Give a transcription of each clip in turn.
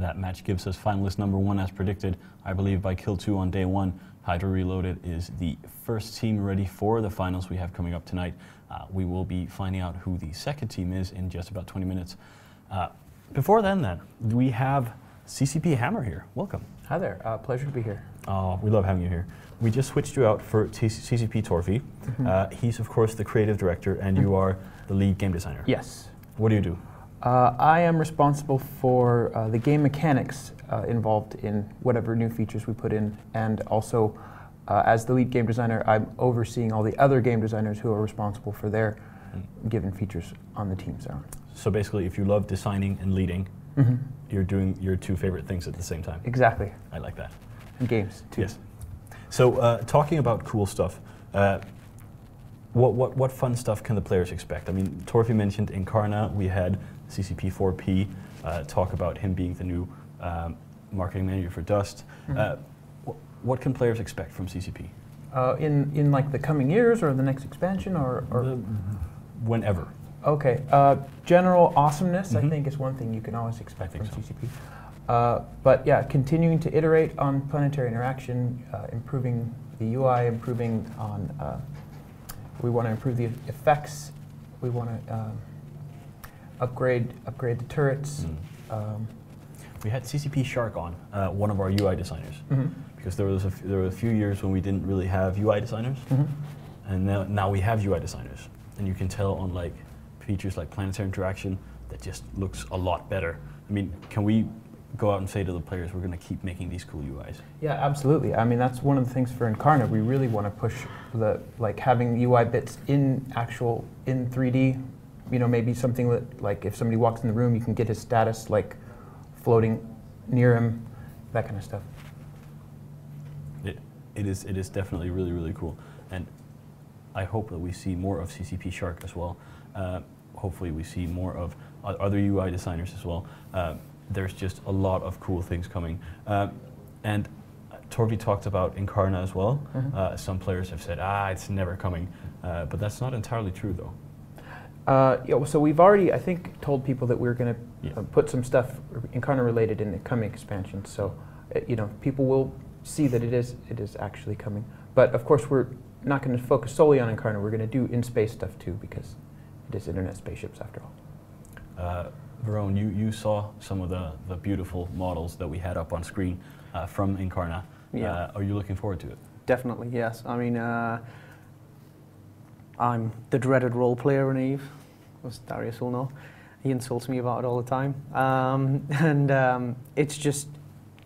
that match gives us finalist number 1 as predicted, I believe, by Kill 2 on day 1. Hydra Reloaded is the first team ready for the finals we have coming up tonight. We will be finding out who the second team is in just about 20 minutes. Before then, we have CCP Hammer here. Welcome. Hi there. Pleasure to be here. Oh, we love having you here. We just switched you out for CCP Torfi. He's, of course, the creative director, and you are the lead game designer. Yes. What do you do? I am responsible for the game mechanics involved in whatever new features we put in, and also as the lead game designer, I'm overseeing all the other game designers who are responsible for their given features on the teams. So basically, if you love designing and leading, you're doing your 2 favorite things at the same time. Exactly. I like that. And games, too. Yes. So talking about cool stuff, what fun stuff can the players expect? I mean, Torfi mentioned Incarna. We had CCP4P talk about him being the new marketing manager for Dust. What can players expect from CCP? In like the coming years or the next expansion or whenever. Okay. General awesomeness, I think, is one thing you can always expect from CCP. But yeah, continuing to iterate on planetary interaction, improving the UI, improving on. We want to improve the effects. We want to upgrade the turrets. We had CCP Shark on, one of our UI designers, because there were a few years when we didn't really have UI designers, and now we have UI designers, and you can tell on like features like planetary interaction that just looks a lot better. I mean, can we go out and say to the players, we're going to keep making these cool UIs? Yeah, absolutely. I mean, that's one of the things for Incarna. We really want to push the having UI bits in 3D. You know, maybe something that, like, if somebody walks in the room, you can get his status like floating near him, that kind of stuff. It is definitely really, really cool, and I hope that we see more of CCP Shark as well. Hopefully we see more of other UI designers as well. There's just a lot of cool things coming. And Torvi talked about Incarna as well. Some players have said, it's never coming. But that's not entirely true, though. Yeah, so we've already, I think, told people that we're going to put some stuff Incarna related in the coming expansion. So, you know, people will see that it is actually coming. But of course, we're not going to focus solely on Incarna. We're going to do in-space stuff too, because it is internet spaceships after all. Verone, you saw some of the beautiful models that we had up on screen from Incarna. Yeah. Are you looking forward to it? Definitely, yes. I mean, I'm the dreaded role player in Eve, as Darius will know. He insults me about it all the time.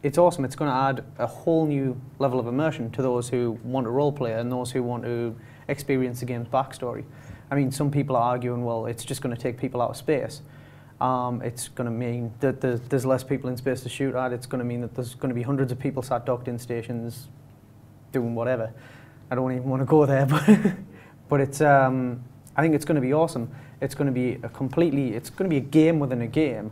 It's awesome. It's going to add a whole new level of immersion to those who want to role play and those who want to experience the game's backstory. I mean, some people are arguing, well, it's just going to take people out of space. It's going to mean that there's less people in space to shoot at. It's going to mean that there's going to be hundreds of people sat docked in stations doing whatever. I don't even want to go there, but it's. I think it's going to be awesome. It's going to be it's going to be a game within a game.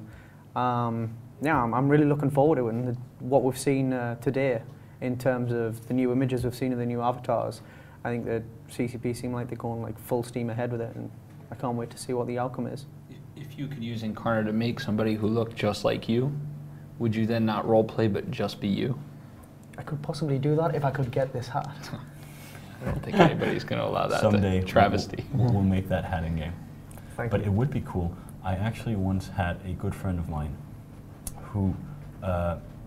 Yeah, I'm really looking forward to it, and what we've seen today in terms of the new images we've seen of the new avatars. I think that CCP seem like they're going like full steam ahead with it, and I can't wait to see what the outcome is. If you could use Incarna to make somebody who looked just like you, would you then not roleplay but just be you? I could possibly do that if I could get this hat. I don't think anybody's going to allow that. Someday, travesty. We'll make that hat in game. But it would be cool. I actually once had a good friend of mine who,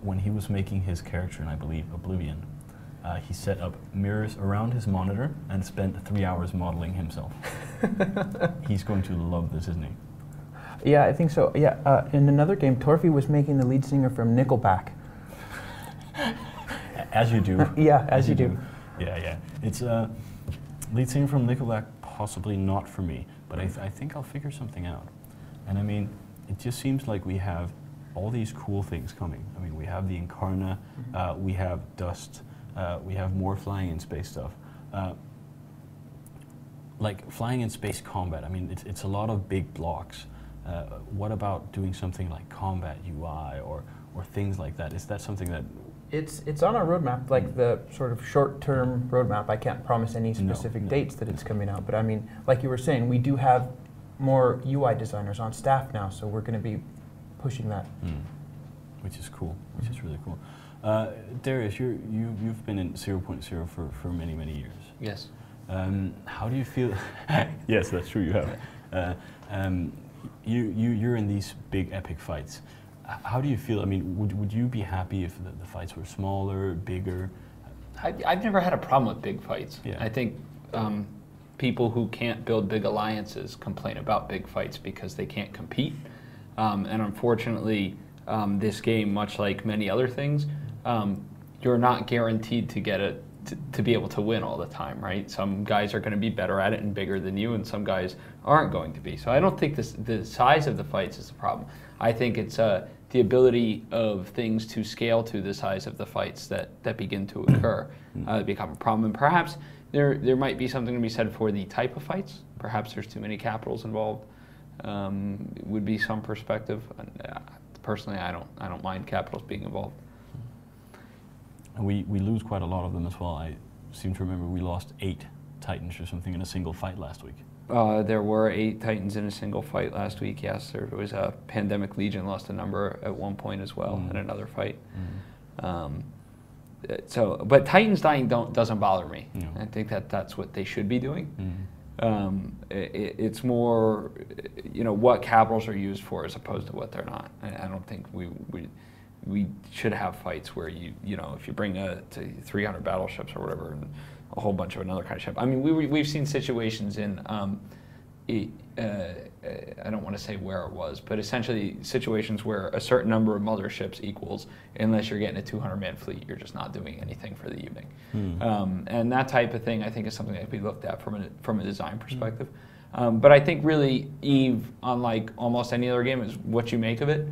when he was making his character in, I believe, Oblivion, he set up mirrors around his monitor and spent 3 hours modeling himself. He's going to love this, isn't he? Yeah, I think so. Yeah, in another game, Torfi was making the lead singer from Nickelback. As you do. Yeah, as you do. Yeah. It's lead singer from Nickelback, possibly not for me, but I think I'll figure something out. And I mean, it just seems like we have all these cool things coming. I mean, we have the Incarna, we have Dust, we have more flying in space stuff. Like flying in space combat, I mean, it's a lot of big blocks. What about doing something like combat UI or things like that? Is that something that... It's on our roadmap, like the sort of short-term roadmap. I can't promise any specific dates that it's coming out, but I mean, like you were saying, we do have more UI designers on staff now, so we're going to be pushing that. Which is cool, which is really cool. Darius, you've been in 0.0 for many, many years. Yes. How do you feel? Yes, that's true, you have. You're in these big epic fights. How do you feel? I mean, would you be happy if the fights were smaller, bigger? I've never had a problem with big fights. Yeah. I think people who can't build big alliances complain about big fights because they can't compete. And unfortunately, this game, much like many other things, you're not guaranteed to get it to be able to win all the time, right? Some guys are going to be better at it and bigger than you, and some guys aren't going to be. So I don't think the size of the fights is the problem. I think it's the ability of things to scale to the size of the fights that begin to occur become a problem. And perhaps there might be something to be said for the type of fights. Perhaps there's too many capitals involved. Would be some perspective. Personally, I don't mind capitals being involved. And we lose quite a lot of them as well. I seem to remember we lost 8 Titans or something in a single fight last week. There were 8 Titans in a single fight last week, yes. There was a Pandemic Legion lost a number at one point as well in another fight. But Titans dying doesn't bother me. No. I think that's what they should be doing. It's more, what capitals are used for as opposed to what they're not. I don't think we should have fights where if you bring 300 battleships or whatever and a whole bunch of another kind of ship. I mean, we've seen situations in I don't want to say where it was, but essentially situations where a certain number of motherships equals, unless you're getting a 200-man fleet, you're just not doing anything for the evening. And that type of thing, I think, is something that can be looked at from a design perspective. But I think really EVE, unlike almost any other game, is what you make of it.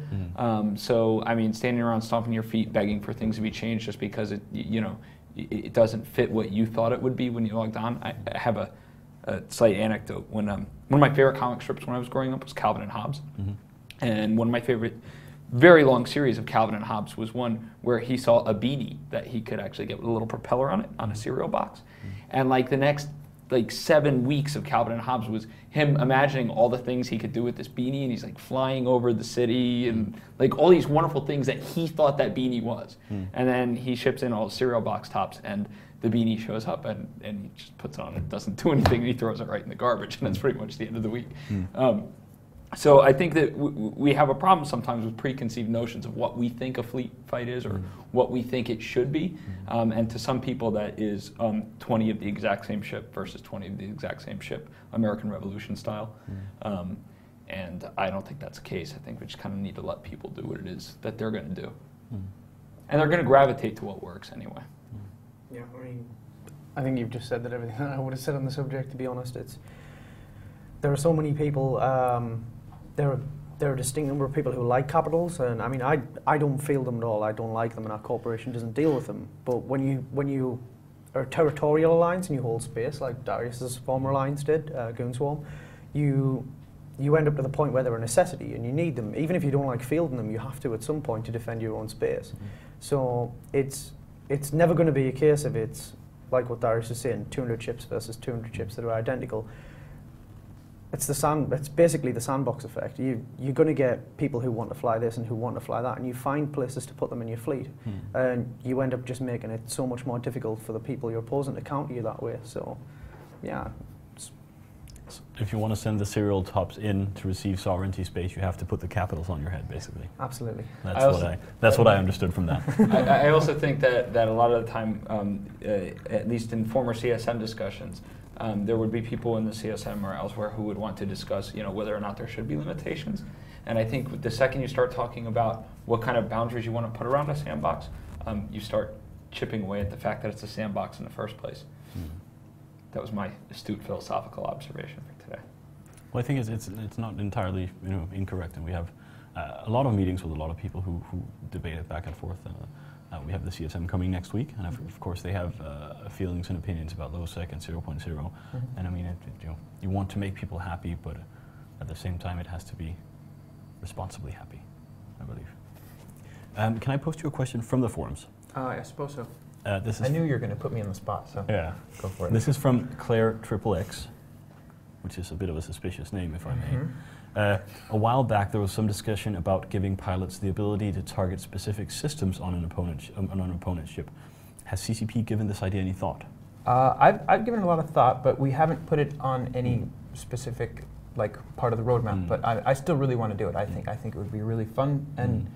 So, I mean, standing around stomping your feet, begging for things to be changed just because it doesn't fit what you thought it would be when you logged on. I have a slight anecdote. When one of my favorite comic strips when I was growing up was Calvin and Hobbes. And one of my favorite very long series of Calvin and Hobbes was one where he saw a beanie that he could actually get with a little propeller on it on a cereal box. And like the next 7 weeks of Calvin and Hobbes was him imagining all the things he could do with this beanie, and he's like flying over the city and like all these wonderful things that he thought that beanie was. And then he ships in all the cereal box tops, and the beanie shows up, and he just puts it on and doesn't do anything, and he throws it right in the garbage, and that's pretty much the end of the week. So I think that we have a problem sometimes with preconceived notions of what we think a fleet fight is or what we think it should be. And to some people that is 20 of the exact same ship versus 20 of the exact same ship, American Revolution style. And I don't think that's the case. I think we just kind of need to let people do what it is that they're going to do. And they're going to gravitate to what works anyway. Yeah, I think you've just said that everything I would have said on the subject, to be honest. There are so many people, there are a distinct number of people who like capitals, and I mean, I don't feel them at all. I don't like them, and our corporation doesn't deal with them. But when you are a territorial alliance and you hold space, like Darius's former alliance did, Goonswarm, you end up to the point where they're a necessity, and you need them. Even if you don't like fielding them, you have to at some point to defend your own space. So it's never going to be a case of it's like what Darius is saying, 200 ships versus 200 ships that are identical. It's basically the sandbox effect. You're going to get people who want to fly this and who want to fly that, and you find places to put them in your fleet, and you end up just making it so much more difficult for the people you're opposing to counter you that way. So, yeah. If you want to send the serial tops in to receive sovereignty space, you have to put the capitals on your head, basically. Absolutely. That's what I understood from that. I also think that a lot of the time, at least in former CSM discussions, there would be people in the CSM or elsewhere who would want to discuss, whether or not there should be limitations. And I think the second you start talking about what kind of boundaries you want to put around a sandbox, you start chipping away at the fact that it's a sandbox in the first place. That was my astute philosophical observation for today. Well, I think it's not entirely incorrect, and we have a lot of meetings with a lot of people who debate it back and forth. We have the CSM coming next week, and of course they have feelings and opinions about LowSec and 0.0. And I mean, you want to make people happy, but at the same time, it has to be responsibly happy, I believe. Can I post you a question from the forums? I suppose so. I knew you were going to put me on the spot, so yeah, go for it. This is from Claire XXX, which is a bit of a suspicious name, if I A while back, there was some discussion about giving pilots the ability to target specific systems on an opponent's ship. Has CCP given this idea any thought? I've given it a lot of thought, but we haven't put it on any specific part of the roadmap. But I still really want to do it. I think it would be really fun and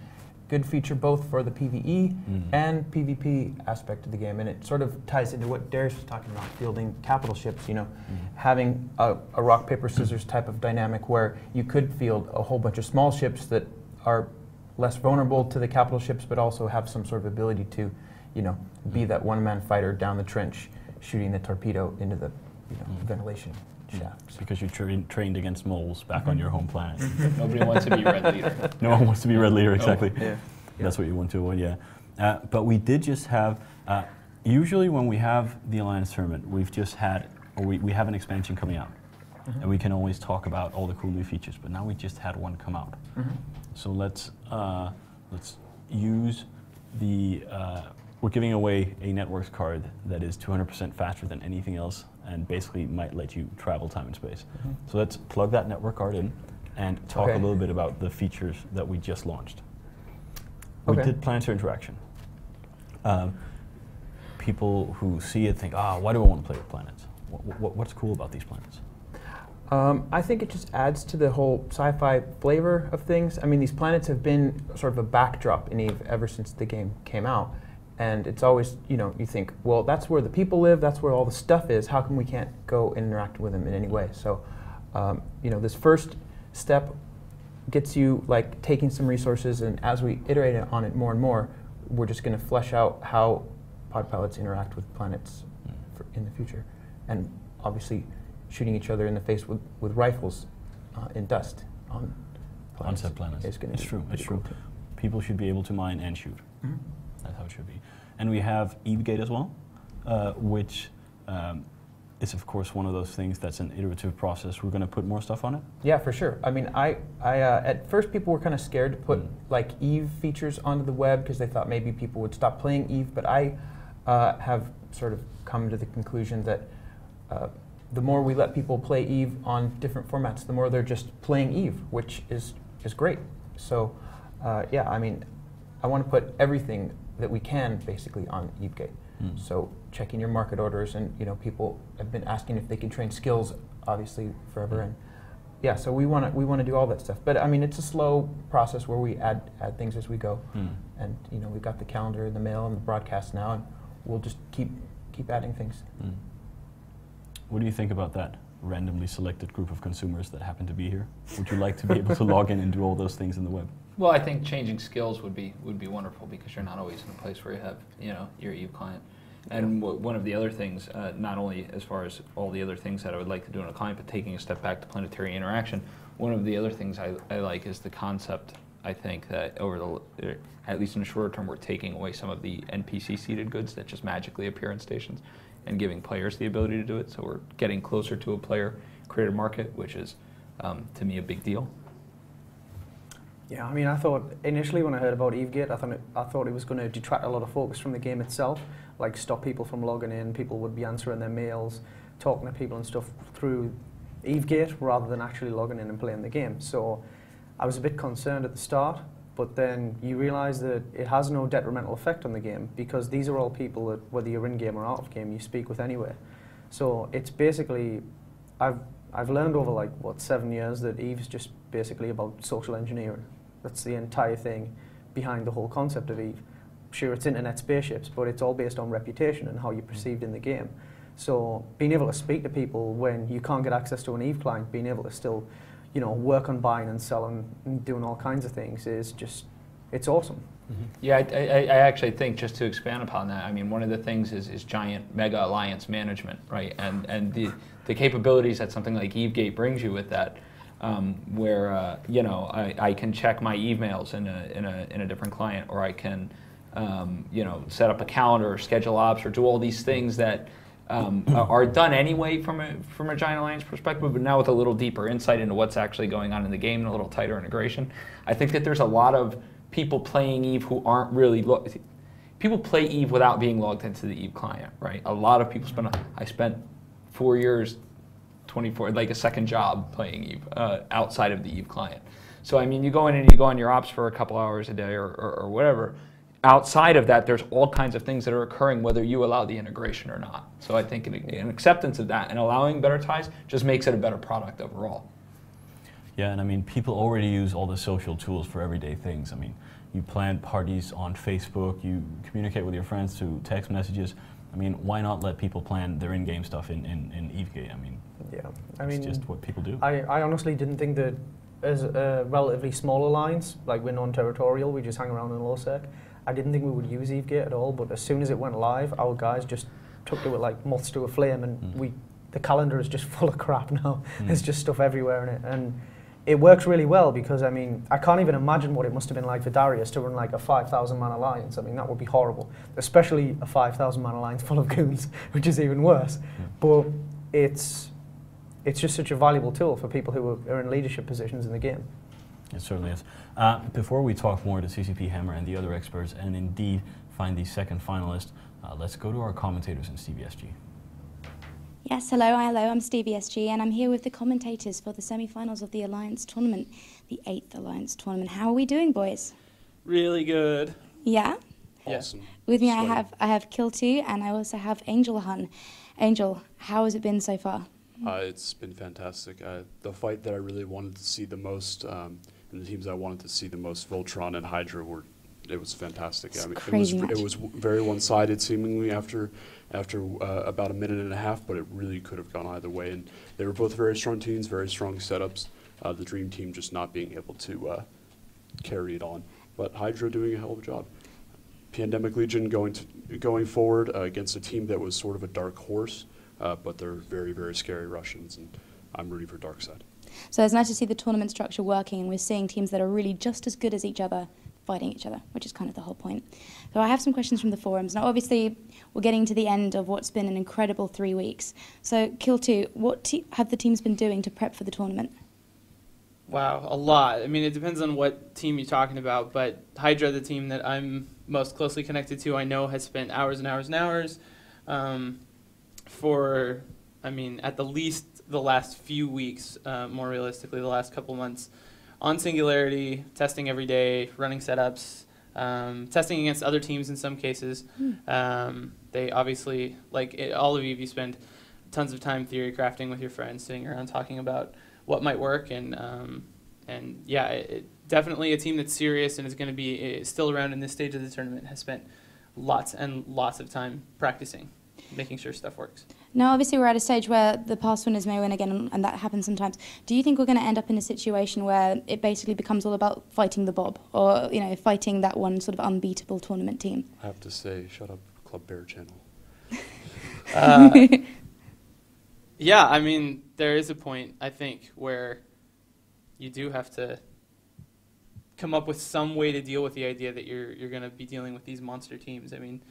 good feature both for the PvE and PvP aspect of the game, and it sort of ties into what Darius was talking about, fielding capital ships, having a rock, paper, scissors type of dynamic where you could field a whole bunch of small ships that are less vulnerable to the capital ships, but also have some sort of ability to, be that one-man fighter down the trench, shooting the torpedo into the, ventilation shafts. Because you trained against moles back on your home planet. Nobody wants to be red leader. No one wants to be red leader, exactly. Yeah. That's what you want to avoid, yeah. But we did just have, usually when we have the Alliance tournament, we've just had, or we have an expansion coming out. And we can always talk about all the cool new features, but now we just had one come out. So let's use the, we're giving away a networks card that is 200% faster than anything else and basically might let you travel time and space. So let's plug that network card in and talk a little bit about the features that we just launched. We did planetary interaction. People who see it think, why do I want to play with planets? What's cool about these planets? I think it just adds to the whole sci-fi flavor of things. I mean, these planets have been sort of a backdrop in EVE ever since the game came out. And it's always, you think, well, that's where the people live, that's where all the stuff is, how come we can't go and interact with them in any way? So, this first step gets you taking some resources, and as we iterate on it more and more, we're just going to flesh out how pod pilots interact with planets in the future. And obviously, shooting each other in the face with rifles in dust on planets. On-set planets. Is going to it's true. It's true. People should be able to mine and shoot. That's how it should be. And we have EVE-Gate as well, which is of course one of those things that's an iterative process. We're going to put more stuff on it. Yeah, for sure. I mean, I at first people were kind of scared to put EVE features onto the web because they thought maybe people would stop playing EVE. But I have sort of come to the conclusion that the more we let people play EVE on different formats, the more they're just playing EVE, which is great. So yeah, I mean, I want to put everything that we can basically on EVE-Gate. So checking your market orders, and people have been asking if they can train skills, obviously forever, and yeah, so we want to do all that stuff. But I mean, it's a slow process where we add things as we go, and we've got the calendar, and the mail, and the broadcast now, and we'll just keep adding things. What do you think about that randomly selected group of consumers that happen to be here? Would you like to be able to log in and do all those things in the web? Well, I think changing skills would be wonderful because you're not always in a place where you have your EVE client. And one of the other things, not only as far as all the other things that I would like to do on a client, but taking a step back to planetary interaction, one of the other things I like is the concept. I think that at least in the shorter term, we're taking away some of the NPC seeded goods that just magically appear in stations and giving players the ability to do it. So we're getting closer to a player created market, which is to me a big deal. Yeah, I mean, I thought initially when I heard about EVE-Gate, I thought it was going to detract a lot of focus from the game itself, like stop people from logging in. People would be answering their mails, talking to people and stuff through EVE-Gate rather than actually logging in and playing the game. So I was a bit concerned at the start, but then you realise that it has no detrimental effect on the game because these are all people that, whether you're in game or out of game, you speak with anyway. So it's basically, I've learned over 7 years that EVE's just basically about social engineering. That's the entire thing behind the whole concept of EVE. Sure, it's internet spaceships, but it's all based on reputation and how you're perceived in the game. So being able to speak to people when you can't get access to an EVE client, being able to still, work on buying and selling and doing all kinds of things is just, it's awesome. Yeah, I actually think, just to expand upon that, I mean, one of the things is giant mega alliance management, right? And the capabilities that something like EVE-Gate brings you with that, where I can check my emails in a different client, or I can set up a calendar or schedule ops or do all these things that are done anyway from a giant alliance perspective, but now with a little deeper insight into what's actually going on in the game and a little tighter integration. I think that there's a lot of people playing EVE who aren't really people play EVE without being logged into the EVE client, right? A lot of people I spent 4 years 24, like a second job playing Eve outside of the Eve client. So I mean, you go in and you go on your ops for a couple hours a day or whatever. Outside of that, there's all kinds of things that are occurring whether you allow the integration or not. So I think an acceptance of that and allowing better ties just makes it a better product overall. Yeah, and I mean, people already use all the social tools for everyday things. I mean, you plan parties on Facebook, you communicate with your friends through text messages. I mean, why not let people plan their in-game stuff in EveGate? I mean, yeah, it's just what people do. I honestly didn't think that as a relatively small alliance, like we're non-territorial, we just hang around in LoSec, I didn't think we would use EveGate at all, but as soon as it went live, our guys just took to it like moths to a flame, and the calendar is just full of crap now. There's just stuff everywhere in it, and it works really well because, I mean, I can't even imagine what it must have been like for Darius to run like a 5,000-man alliance. I mean, that would be horrible, especially a 5,000-man alliance full of goons, which is even worse. But it's just such a valuable tool for people who are in leadership positions in the game. It certainly is. Before we talk more to CCP Hammer and the other experts, and indeed find the second finalist, let's go to our commentators in CBSG. Yes, hello, I'm Stevie SG, and I'm here with the commentators for the semi-finals of the Alliance Tournament, the 8th Alliance Tournament. How are we doing, boys? Really good. Yeah? Awesome. With me Sweaty. I have Kill2, and I also have Angel Hun. Angel, how has it been so far? It's been fantastic. The fight that I really wanted to see the most, and the teams I wanted to see the most, Voltron and Hydra, it was fantastic. It's I mean, crazy it was very one-sided seemingly after about a minute and a half, but it really could have gone either way. And they were both very strong teams, very strong setups. The Dream Team just not being able to carry it on, but Hydra doing a hell of a job. Pandemic Legion going forward against a team that was sort of a dark horse, but they're very, very scary Russians, and I'm rooting for DarkSide. So it's nice to see the tournament structure working, and we're seeing teams that are really just as good as each other fighting each other, which is kind of the whole point. So I have some questions from the forums. Now, obviously, we're getting to the end of what's been an incredible 3 weeks. So, Kill2, what have the teams been doing to prep for the tournament? Wow, a lot. I mean, it depends on what team you're talking about, but Hydra, the team that I'm most closely connected to, I know has spent hours and hours and hours for, I mean, at the least the last few weeks, more realistically, the last couple months, on Singularity, testing every day, running setups, testing against other teams in some cases. They obviously, like all of you spend tons of time theory crafting with your friends, sitting around talking about what might work, and yeah, definitely a team that's serious and is going to be still around in this stage of the tournament has spent lots and lots of time practicing, making sure stuff works. Now, obviously, we're at a stage where the past winners may win again, and that happens sometimes. Do you think we're going to end up in a situation where it basically becomes all about fighting the Bob, or fighting that one sort of unbeatable tournament team? I have to say, shut up, Club Bear Channel. Yeah, I mean, there is a point, I think, where you do have to come up with some way to deal with the idea that you're going to be dealing with these monster teams. I mean,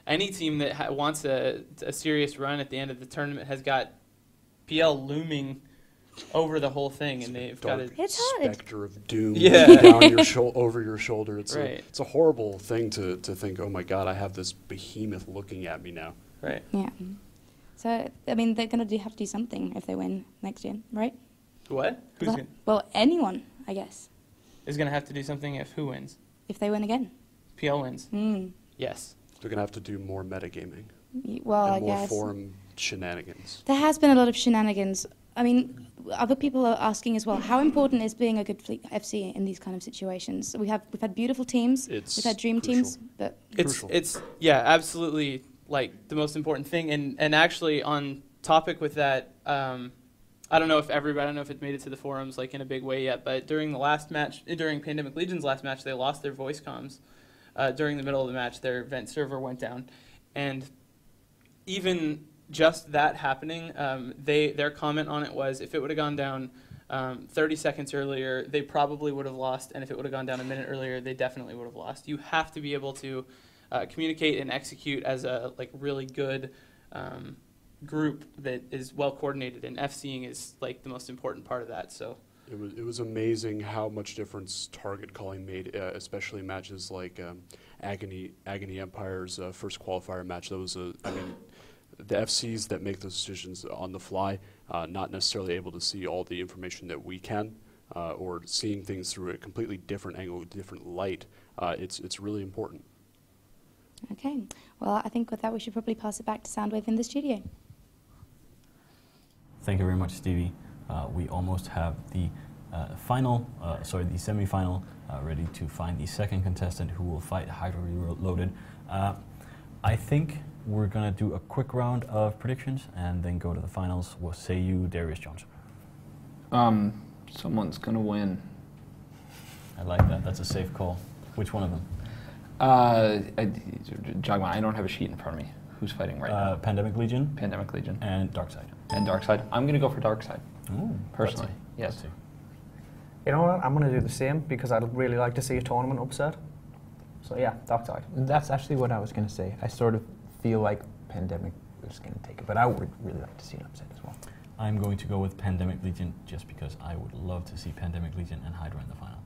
any team that wants a serious run at the end of the tournament has got PL looming over the whole thing, and they've got a specter of doom Yeah. down over your shoulder. It's Right. it's a horrible thing to think, oh my God, I have this behemoth looking at me now. Right. Yeah. So, I mean, they're going to have to do something if they win next year, right? What? Well, anyone, I guess, Is going to have to do something if who wins? if they win again. PL wins. Mm. Yes. They're going to have to do more metagaming Well, I and more guess. forum shenanigans. There has been a lot of shenanigans. I mean, other people are asking as well, how important is being a good FC in these kind of situations? We've had beautiful teams, It's we've had dream crucial. teams, but It's yeah, absolutely, like the most important thing, and actually on topic with that, I don't know if it made it to the forums like in a big way yet, but during the last match, during Pandemic Legion's last match, they lost their voice comms. During the middle of the match, their vent server went down, and even just that happening, their comment on it was, if it would have gone down 30 seconds earlier, they probably would have lost, and if it would have gone down a minute earlier, they definitely would have lost. You have to be able to communicate and execute as a really good group that is well coordinated, and FCing is like the most important part of that. So It was amazing how much difference target calling made, especially matches like Agony Empire's first qualifier match. That was the FCs that make those decisions on the fly, not necessarily able to see all the information that we can, or seeing things through a completely different angle, different light, it's really important. Okay, well, I think with that we should probably pass it back to Soundwave in the studio. Thank you very much, Stevie. We almost have the the semi-final ready to find the second contestant who will fight Hydra Reloaded. I think we're going to do a quick round of predictions and then go to the finals. What say you, Darius Jones? Someone's going to win. I like that. That's a safe call. Which one of them? Jogman, I don't have a sheet in front of me. Who's fighting right now? Pandemic Legion. Pandemic Legion. And DarkSide. And DarkSide. I'm going to go for DarkSide. Ooh, Personally, yes. You know what? I'm going to do the same because I'd really like to see a tournament upset. So yeah, DarkSide. That's actually what I was going to say. I sort of feel like Pandemic is going to take it, but I would really like to see an upset as well. I'm going to go with Pandemic Legion just because I would love to see Pandemic Legion and Hydra in the final.